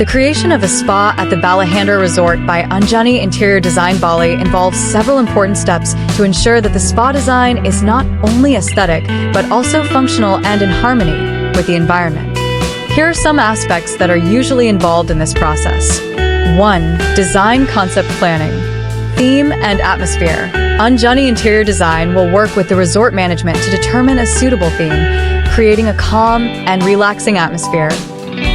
creation of a spa at the Balahandra Resort by Anjani Interior Design Bali involves several important steps to ensure that the spa design is not only aesthetic, but also functional and in harmony with the environment. Here are some aspects that are usually involved in this process. 1. Design concept planning. Theme and atmosphere. Anjani Interior Design will work with the resort management to determine a suitable theme, creating a calm and relaxing atmosphere.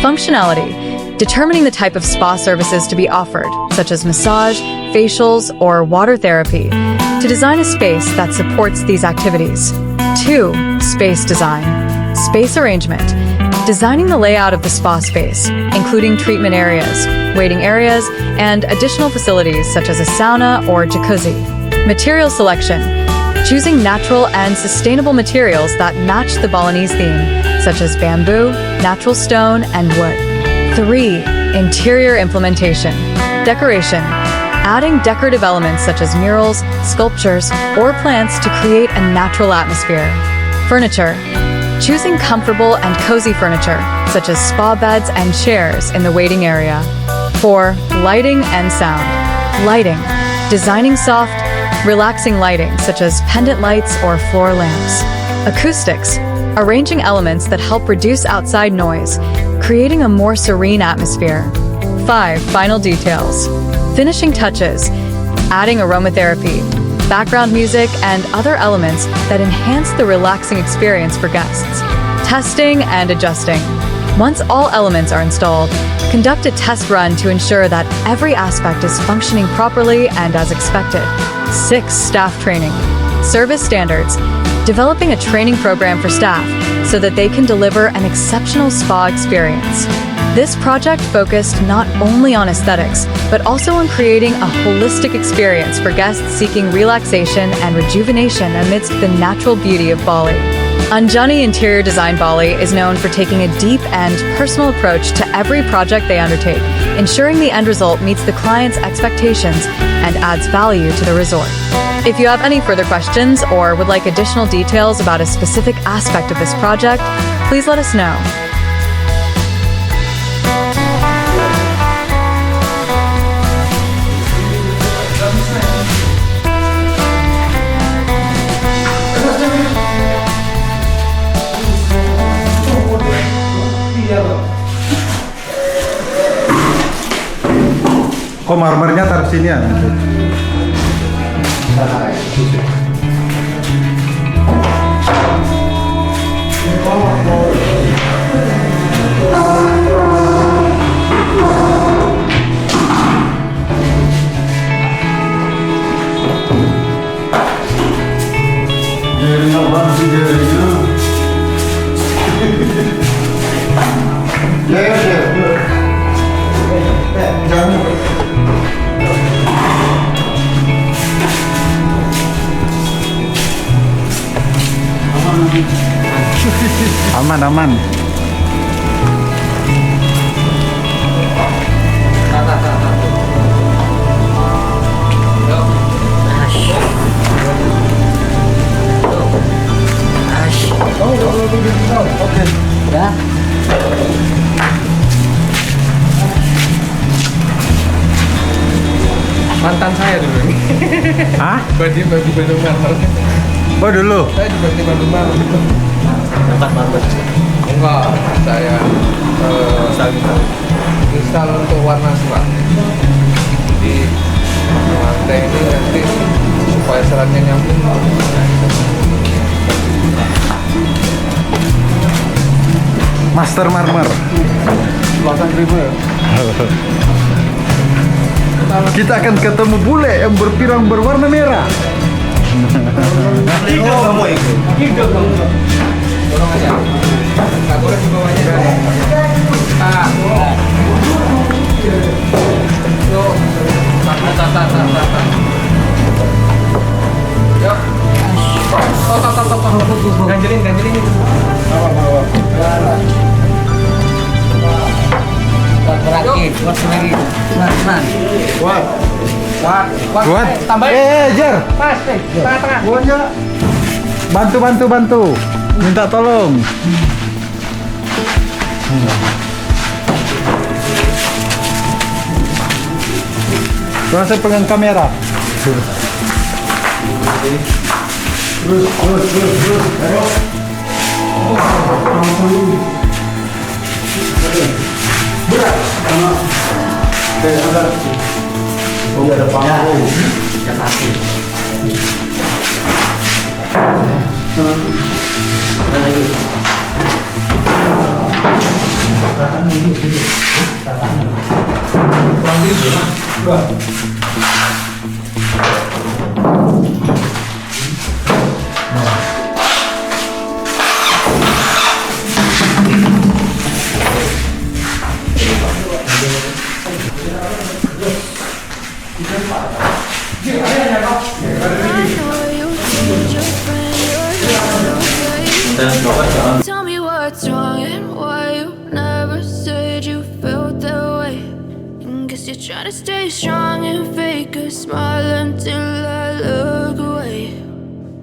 Functionality. Determining the type of spa services to be offered, such as massage, facials, or water therapy, to design a space that supports these activities. 2. Space design. Space arrangement. Designing the layout of the spa space, including treatment areas, waiting areas, and additional facilities such as a sauna or jacuzzi. Material selection. Choosing natural and sustainable materials that match the Balinese theme, such as bamboo, natural stone, and wood. 3. Interior implementation. Decoration. Adding decorative elements such as murals, sculptures, or plants to create a natural atmosphere. Furniture. Choosing comfortable and cozy furniture, such as spa beds and chairs in the waiting area. 4. Lighting and sound. Lighting. Designing soft, relaxing lighting, such as pendant lights or floor lamps. Acoustics. Arranging elements that help reduce outside noise, creating a more serene atmosphere. 5. Final details. Finishing touches. Adding aromatherapy, background music, and other elements that enhance the relaxing experience for guests. Testing and adjusting. Once all elements are installed, conduct a test run to ensure that every aspect is functioning properly and as expected. 6. Staff training. Service standards. Developing a training program for staff so that they can deliver an exceptional spa experience. This project focused not only on aesthetics, but also on creating a holistic experience for guests seeking relaxation and rejuvenation amidst the natural beauty of Bali. Anjani Interior Design Bali is known for taking a deep and personal approach to every project they undertake, ensuring the end result meets the client's expectations and adds value to the resort. If you have any further questions or would like additional details about a specific aspect of this project, please let us know. Kok marmernya taruh sini ya? Aman. Oke. Ya. Mantan saya dulu ini. Hah? Badi Bandung Marmer. Oh dulu? Saya di Badi Bandung Marmer. Tempat marmer. Enggak, saya install untuk warna serat di lantai ini nanti supaya seratnya nyambung. Master Marmer. 8.000 ya. Kita akan ketemu bule yang berpirang berwarna merah. Tidak kamu ikut. Tidak kamu. Tolong aja. Nggak boleh dibawanya. Yuk. Yuk. Ganjelin itu. Berakit, Kuat. Tambahin. Jar. Pas, tengah-tengah. Bantu. Minta tolong. Sekarang saya pegang kamera. Terus. Ayo. Berat. Ada. Oh, ada panggung. Ya pasti. Tell me what's wrong and why you never said you felt that way. Guess you're trying to stay strong and fake a smile until I look away.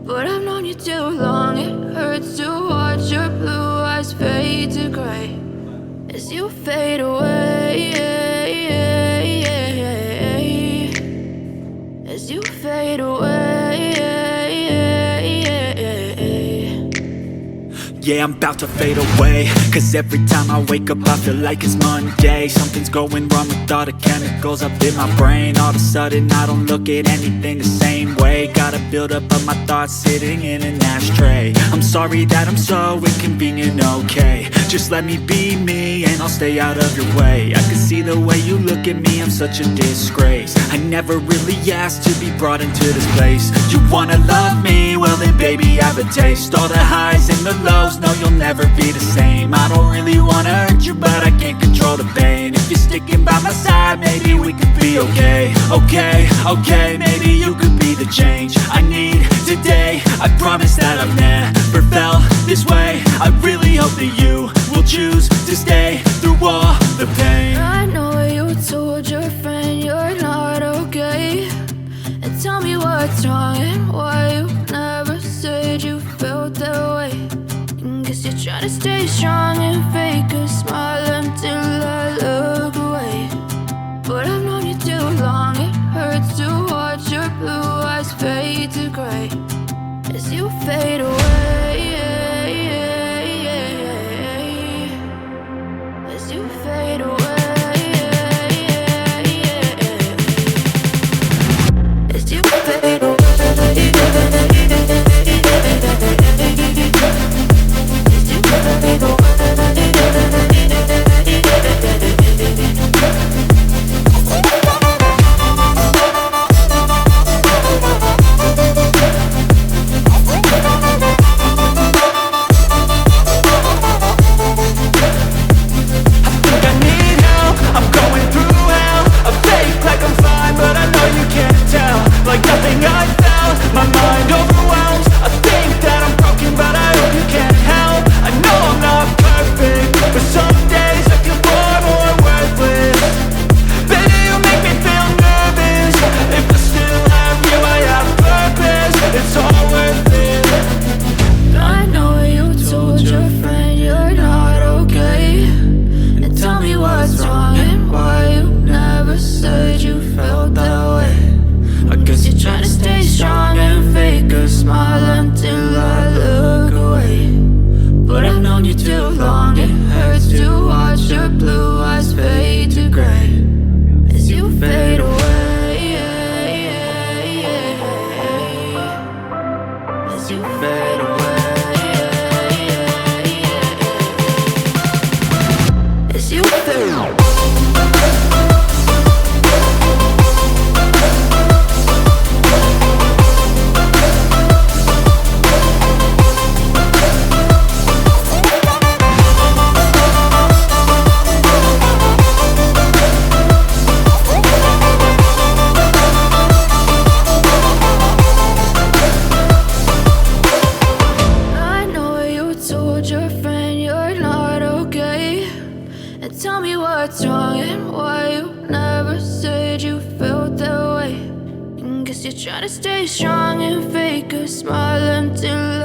But I've known you too long, it hurts to watch your blue eyes fade to gray as you fade away. As you fade away. Yeah, I'm about to fade away, cause every time I wake up I feel like it's Monday. Something's going wrong with all the chemicals up in my brain. All of a sudden I don't look at anything the same way. Gotta build up of my thoughts sitting in an ashtray. I'm sorry that I'm so inconvenient, okay. Just let me be me and I'll stay out of your way. I can see the way you look at me, I'm such a disgrace. I never really asked to be brought into this place. You wanna love me? Well then baby I have a taste. All the highs and the lows, no you'll never be the same. I don't really wanna hurt you but I can't control the pain. If you're sticking by my side maybe we could be okay. Okay, maybe you could be the change I need today. I promise that I've never felt this way. I really hope that you will choose to stay through all the pain. I know you told your friend you're not okay, and tell me what's wrong and why you never said you felt that way. Guess you're trying to stay strong and fake a smile until I look away. But I've known you too long, it hurts to watch your blue eyes fade to gray as you fade away. As you fade away. As you fade away. Try to stay strong and fake a smile until